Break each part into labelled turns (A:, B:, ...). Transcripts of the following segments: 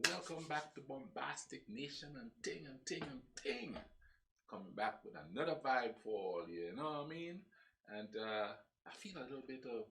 A: Welcome back to Bombastic Nation and Ting and Ting and Ting. Coming back with another vibe for all, you know what I mean? And I feel a little bit of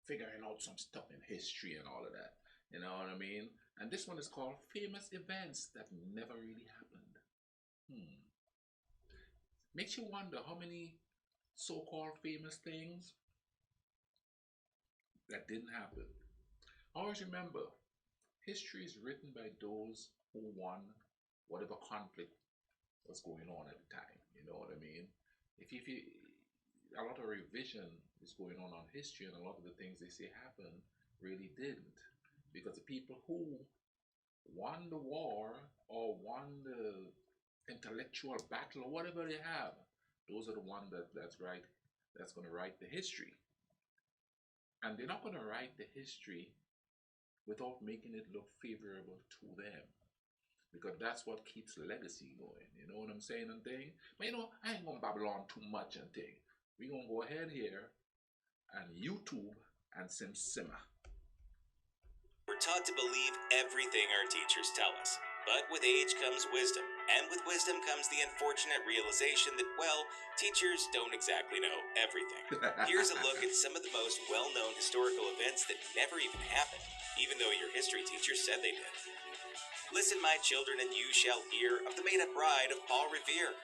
A: figuring out some stuff in history and all of that, you know what I mean? And this one is called Famous Events That Never Really Happened. Hmm. Makes you wonder how many so called famous things that didn't happen. Always remember, history is written by those who won whatever conflict was going on at the time. You know what I mean? If you a lot of revision is going on history, and a lot of the things they say happened really didn't, because the people who won the war or won the intellectual battle or whatever they have, those are the ones that's going to write the history, and they're not going to write the history without making it look favorable to them, because that's what keeps legacy going. You know what I'm saying and thing? But I ain't gonna babble on too much and thing. We gonna go ahead here and YouTube and simmer.
B: We're taught to believe everything our teachers tell us. But with age comes wisdom, and with wisdom comes the unfortunate realization that, well, teachers don't exactly know everything. Here's a look at some of the most well-known historical events that never even happened, even though your history teacher said they did. Listen, my children, and you shall hear of the made-up ride of Paul Revere.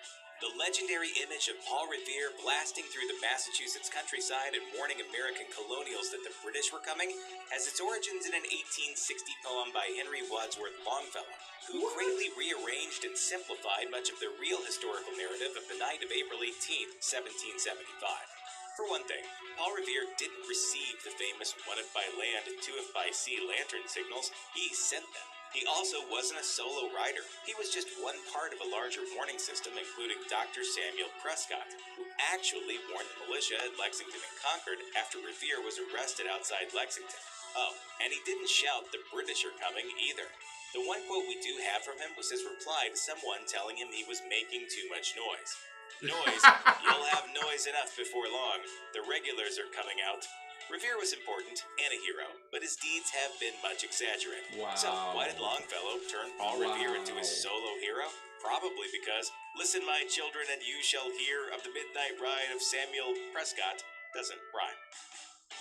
B: The legendary image of Paul Revere blasting through the Massachusetts countryside and warning American colonials that the British were coming has its origins in an 1860 poem by Henry Wadsworth Longfellow, who greatly rearranged and simplified much of the real historical narrative of the night of April 18th, 1775. For one thing, Paul Revere didn't receive the famous one-if by land, two-if by sea lantern signals, he sent them. He also wasn't a solo rider. He was just one part of a larger warning system, including Dr. Samuel Prescott, who actually warned the militia at Lexington and Concord after Revere was arrested outside Lexington. Oh, and he didn't shout, "The British are coming," either. The one quote we do have from him was his reply to someone telling him he was making too much noise. Noise? You'll have noise enough before long. The regulars are coming out. Revere was important and a hero, but his deeds have been much exaggerated.
A: Wow.
B: So why did Longfellow turn Paul Revere into his solo hero? Probably because, "Listen, my children, and you shall hear of the midnight ride of Samuel Prescott" doesn't rhyme.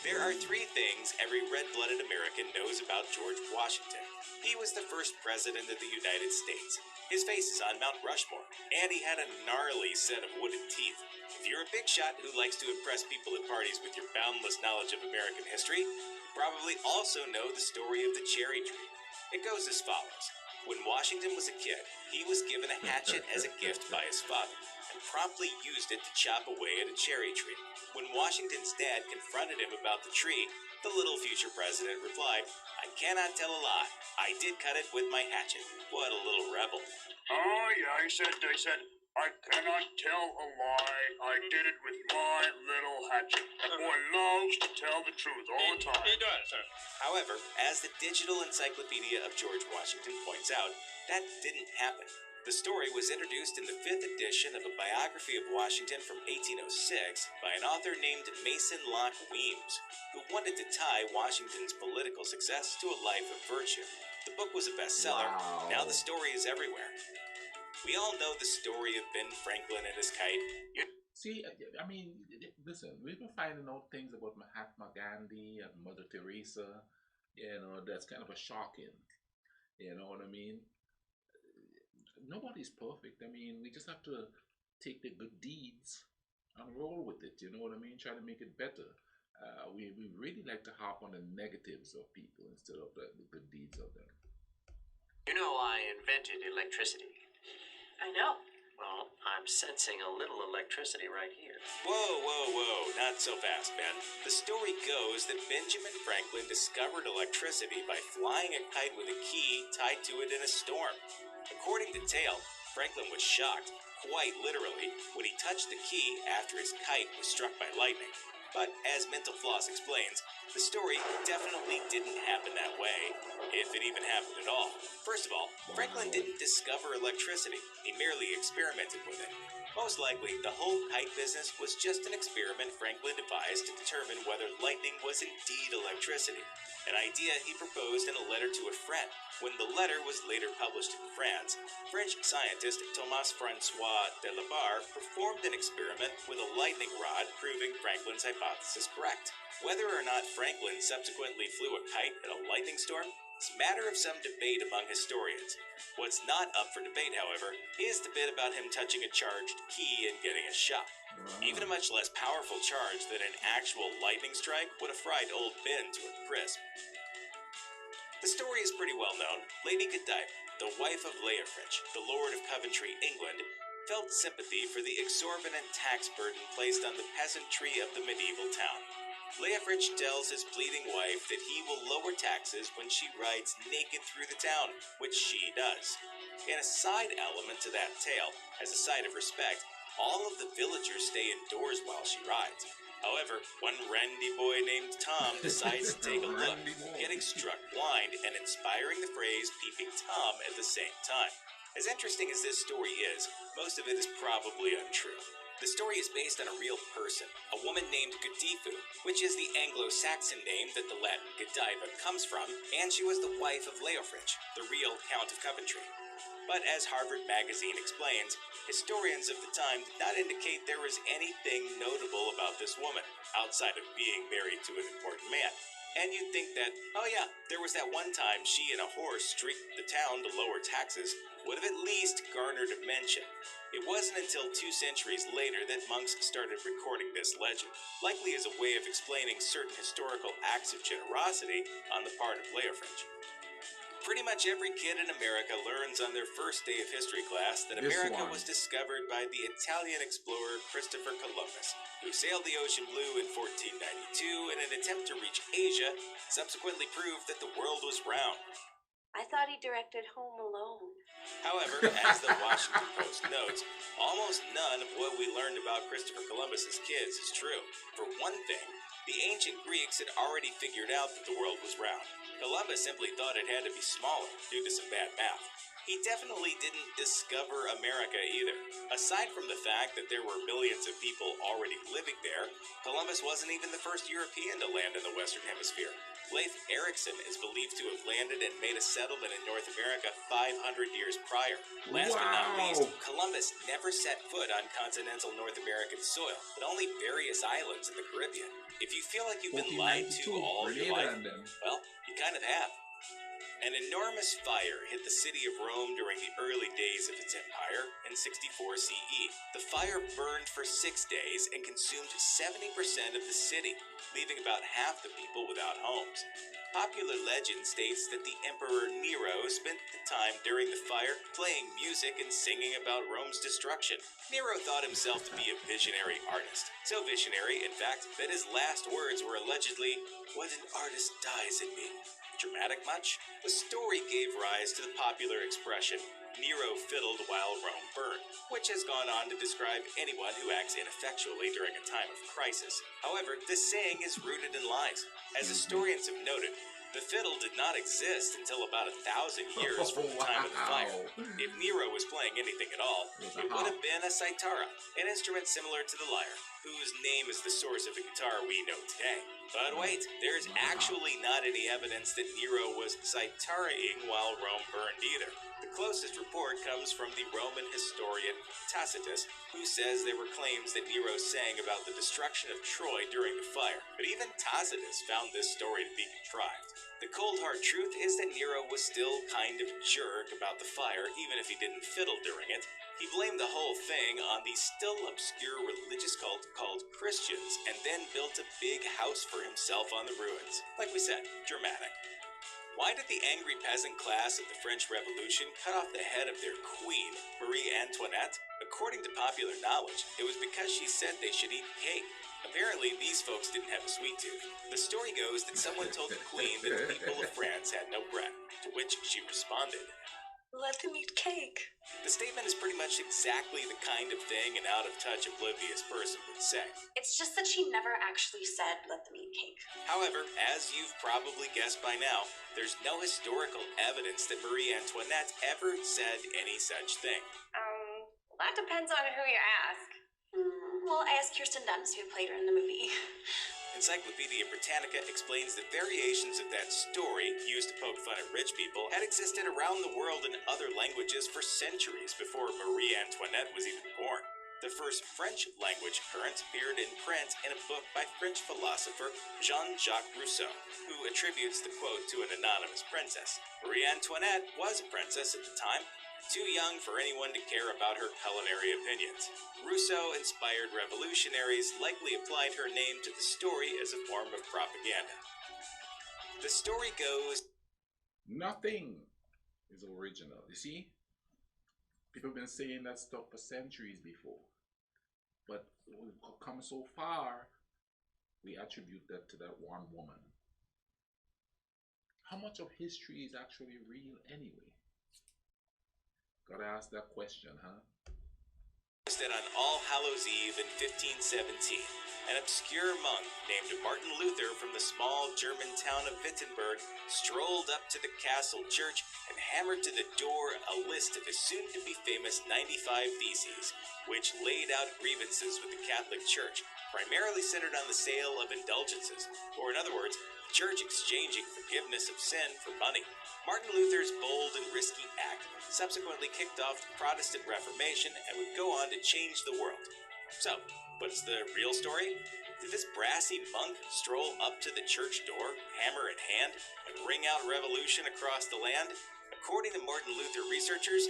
B: There are three things every red-blooded American knows about George Washington. He was the first president of the United States. His face is on Mount Rushmore, and he had a gnarly set of wooden teeth. If you're a big shot who likes to impress people at parties with your boundless knowledge of American history, you probably also know the story of the cherry tree. It goes as follows. When Washington was a kid, he was given a hatchet as a gift by his father, and promptly used it to chop away at a cherry tree. When Washington's dad confronted him about the tree, the little future president replied, "I cannot tell a lie. I did cut it with my hatchet." What a little rebel.
C: Oh, yeah, he said, "I cannot tell a lie. I did it with my little hatchet." The boy loves to tell the truth all the time.
B: He does, sir. However, as the digital encyclopedia of George Washington points out, that didn't happen. The story was introduced in the 5th edition of a biography of Washington from 1806 by an author named Mason Locke Weems, who wanted to tie Washington's political success to a life of virtue. The book was a bestseller.
A: Wow.
B: Now the story is everywhere. We all know the story of Ben Franklin and his kite.
A: See, I mean, listen, we've been finding out things about Mahatma Gandhi and Mother Teresa, that's kind of a shocking, you know what I mean? Nobody's perfect. I mean, we just have to take the good deeds and roll with it, you know what I mean? Try to make it better. We really like to harp on the negatives of people instead of the good deeds of them.
D: You know, I invented electricity.
E: I know.
D: Well, I'm sensing a little electricity right here.
B: Whoa, not so fast, Ben. The story goes that Benjamin Franklin discovered electricity by flying a kite with a key tied to it in a storm. According to tale, Franklin was shocked, quite literally, when he touched the key after his kite was struck by lightning. But as Mental Floss explains, the story definitely didn't happen that way, if it even happened at all. First of all, Franklin didn't discover electricity, he merely experimented with it. Most likely, the whole kite business was just an experiment Franklin devised to determine whether lightning was indeed electricity, an idea he proposed in a letter to a friend. When the letter was later published in France, French scientist Thomas Francois de la Barre performed an experiment with a lightning rod, proving Franklin's hypothesis correct. Whether or not Franklin subsequently flew a kite in a lightning storm is a matter of some debate among historians. What's not up for debate, however, is the bit about him touching a charged key and getting a shock. Even a much less powerful charge than an actual lightning strike would have fried old Ben to a crisp. The story is pretty well known. Lady Godiva, the wife of Leofrich, the Lord of Coventry, England, felt sympathy for the exorbitant tax burden placed on the peasantry of the medieval town. Leofrich tells his pleading wife that he will lower taxes when she rides naked through the town, which she does. In a side element to that tale, as a sign of respect, all of the villagers stay indoors while she rides. However, one randy boy named Tom decides to take a look, getting struck blind and inspiring the phrase "peeping Tom" at the same time. As interesting as this story is, most of it is probably untrue. The story is based on a real person, a woman named Godifu, which is the Anglo-Saxon name that the Latin Godiva comes from, and she was the wife of Leofrich, the real Count of Coventry. But as Harvard Magazine explains, historians of the time did not indicate there was anything notable about this woman, outside of being married to an important man. And you'd think that, oh yeah, there was that one time she and a horse streaked the town to lower taxes, would have at least garnered a mention. It wasn't until 2 centuries later that monks started recording this legend, likely as a way of explaining certain historical acts of generosity on the part of Leofrich. Pretty much every kid in America learns on their first day of history class that America was discovered by the Italian explorer Christopher Columbus, who sailed the ocean blue in 1492 in an attempt to reach Asia, subsequently proved that the world was round.
E: I thought he directed Home Alone.
B: However, as the Washington Post notes, almost none of what we learned about Christopher Columbus's kids is true. For one thing, the ancient Greeks had already figured out that the world was round. Columbus simply thought it had to be smaller due to some bad math. He definitely didn't discover America either. Aside from the fact that there were millions of people already living there, Columbus wasn't even the first European to land in the Western Hemisphere. Leif Erikson is believed to have landed and made a settlement in North America 500 years prior. Last but not least, Columbus never set foot on continental North American soil, but only various islands in the Caribbean. If you feel like you've been lied to all your life, well, you kind of have. An enormous fire hit the city of Rome during the early days of its empire in 64 CE. The fire burned for 6 days and consumed 70% of the city, leaving about half the people without homes. Popular legend states that the Emperor Nero spent the time during the fire playing music and singing about Rome's destruction. Nero thought himself to be a visionary artist. So visionary, in fact, that his last words were allegedly, "What an artist dies in me." Dramatic much? The story gave rise to the popular expression, "Nero fiddled while Rome burned," which has gone on to describe anyone who acts ineffectually during a time of crisis. However, this saying is rooted in lies. As historians have noted, the fiddle did not exist until about 1,000 years from the time of the fire. If Nero was playing anything at all, it would have been a cithara, an instrument similar to the lyre, whose name is the source of the guitar we know today. But wait, there's actually not any evidence that Nero was citharaing while Rome burned either. The closest report comes from the Roman historian Tacitus, who says there were claims that Nero sang about the destruction of Troy during the fire, but even Tacitus found this story to be contrived. The cold hard truth is that Nero was still kind of jerk about the fire, even if he didn't fiddle during it. He blamed the whole thing on the still obscure religious cult called Christians, and then built a big house for himself on the ruins. Like we said, dramatic. Why did the angry peasant class of the French Revolution cut off the head of their queen, Marie Antoinette? According to popular knowledge, it was because she said they should eat cake. Apparently, these folks didn't have a sweet tooth. The story goes that someone told the queen that the people of France had no bread, to which she responded,
E: "Let them eat cake."
B: The statement is pretty much exactly the kind of thing an out-of-touch, oblivious person would say.
E: It's just that she never actually said, "Let them eat cake."
B: However, as you've probably guessed by now, there's no historical evidence that Marie Antoinette ever said any such thing.
F: Well, that depends on who you ask.
E: Well, ask Kirsten Dunst, who played her in the movie.
B: Encyclopedia Britannica explains that variations of that story, used to poke fun at rich people, had existed around the world in other languages for centuries before Marie Antoinette was even born. The first French language occurrence appeared in print in a book by French philosopher Jean-Jacques Rousseau, who attributes the quote to an anonymous princess. Marie Antoinette was a princess at the time, too young for anyone to care about her culinary opinions. Rousseau-inspired revolutionaries likely applied her name to the story as a form of propaganda. The story goes,
A: Nothing is original. You see? People have been saying that stuff for centuries before. But we've come so far, we attribute that to that one woman. How much of history is actually real anyway? Gotta ask that question, huh?
B: That on All Hallows Eve in 1517, an obscure monk named Martin Luther from the small German town of Wittenberg strolled up to the castle church and hammered to the door a list of his soon-to-be famous 95 Theses, which laid out grievances with the Catholic Church, primarily centered on the sale of indulgences, or in other words, the Church exchanging forgiveness of sin for money. Martin Luther's bold and risky act subsequently kicked off the Protestant Reformation and would go on to change the world. So, what's the real story? Did this brassy monk stroll up to the church door, hammer in hand, and ring out revolution across the land? According to Martin Luther researchers,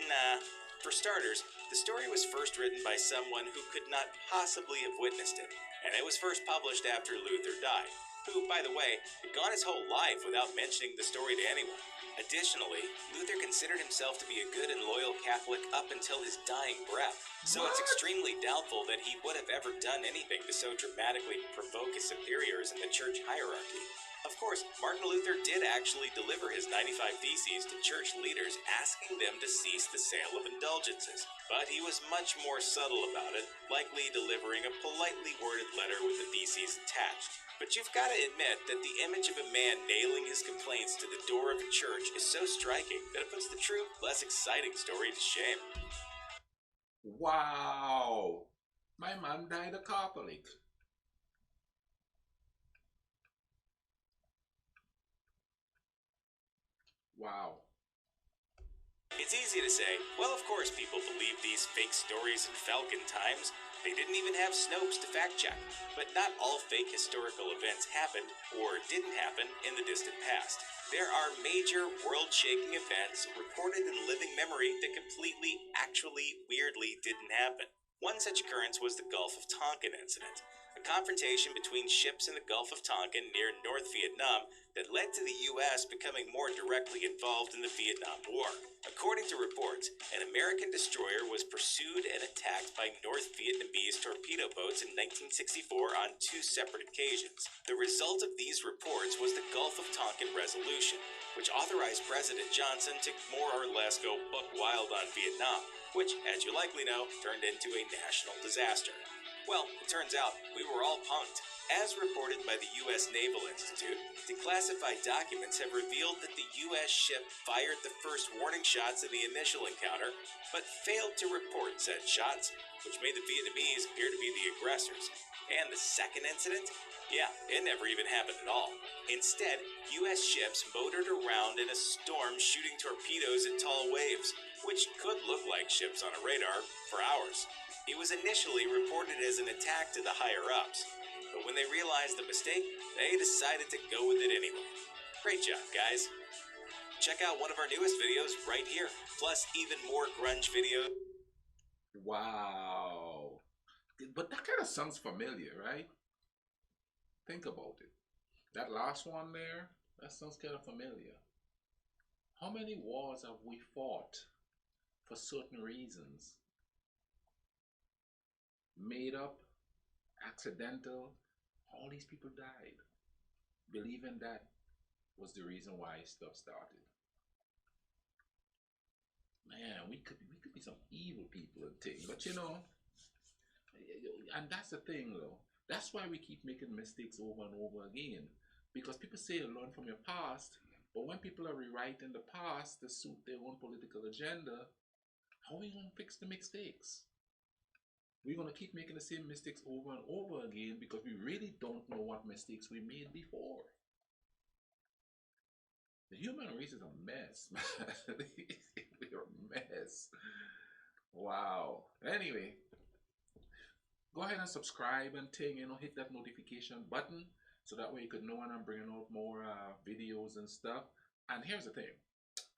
B: nah. For starters, the story was first written by someone who could not possibly have witnessed it, and it was first published after Luther died, who, by the way, had gone his whole life without mentioning the story to anyone. Additionally, Luther considered himself to be a good and loyal Catholic up until his dying breath, so it's extremely doubtful that he would have ever done anything to so dramatically provoke his superiors in the church hierarchy. Of course, Martin Luther did actually deliver his 95 Theses to church leaders, asking them to cease the sale of indulgences, but he was much more subtle about it, likely delivering a politely worded letter with the Theses attached. But you've got to admit that the image of a man nailing his complaints to the door of a church is so striking that it puts the true, less exciting story to shame.
A: Wow! My man died a Catholic. Wow.
B: It's easy to say, well, of course people believe these fake stories in Falcon times. They didn't even have Snopes to fact check. But not all fake historical events happened, or didn't happen, in the distant past. There are major, world-shaking events recorded in living memory that completely, actually, weirdly didn't happen. One such occurrence was the Gulf of Tonkin incident, a confrontation between ships in the Gulf of Tonkin near North Vietnam that led to the U.S. becoming more directly involved in the Vietnam War. According to reports, an American destroyer was pursued and attacked by North Vietnamese torpedo boats in 1964 on 2 separate occasions. The result of these reports was the Gulf of Tonkin Resolution, which authorized President Johnson to more or less go buck wild on Vietnam, which, as you likely know, turned into a national disaster. Well, it turns out we were all punked. As reported by the U.S. Naval Institute, declassified documents have revealed that the U.S. ship fired the first warning shots in the initial encounter, but failed to report said shots, which made the Vietnamese appear to be the aggressors. And the second incident? Yeah, it never even happened at all. Instead, U.S. ships motored around in a storm shooting torpedoes at tall waves, which could look like ships on a radar, for hours. It was initially reported as an attack to the higher-ups, but when they realized the mistake, they decided to go with it anyway. Great job, guys. Check out one of our newest videos right here, plus even more grunge videos.
A: Wow. But that kind of sounds familiar, right? Think about it. That last one there, that sounds kind of familiar. How many wars have we fought for certain reasons? Made up, accidental, all these people died. Believing that was the reason why stuff started. Man, we could be some evil people and things, but you know, and that's the thing though. That's why we keep making mistakes over and over again. Because people say learn from your past, but when people are rewriting the past to suit their own political agenda, how are we gonna fix the mistakes? We're gonna keep making the same mistakes over and over again because we really don't know what mistakes we made before. The human race is a mess, man. We're a mess. Wow. Anyway, go ahead and subscribe and thing, hit that notification button so that way you could know when I'm bringing out more videos and stuff. And here's the thing,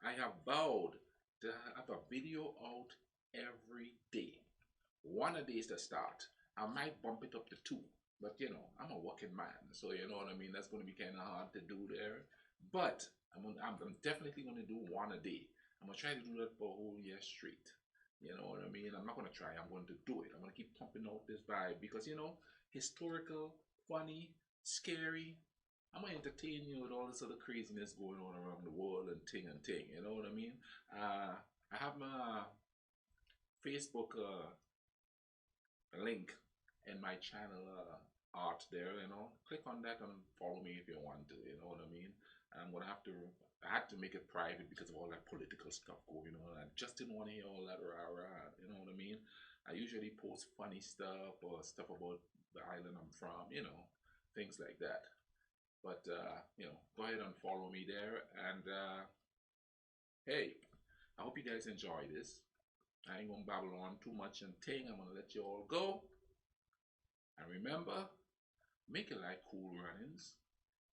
A: I have vowed to have a video out every day. One a day is the start. I might bump it up to two, but I'm a working man, so you know what I mean. That's going to be kind of hard to do there, but I'm definitely going to do one a day. I'm gonna try to do that for a whole year straight. You know what I mean? I'm not gonna try. I'm going to do it. I'm gonna keep pumping out this vibe because historical, funny, scary. I'm gonna entertain you with all this other craziness going on around the world and ting and ting. You know what I mean? I have my Facebook link in my channel art there. Click on that and follow me if you want to. You know what I mean? I'm gonna have to. I had to make it private because of all that political stuff going on. I just didn't want to hear all that rah rah. You know what I mean? I usually post funny stuff or stuff about the island I'm from. Things like that. But go ahead and follow me there. And hey, I hope you guys enjoy this. I ain't gonna babble on too much and ting. I'm gonna let you all go. And remember, make your life cool runnings.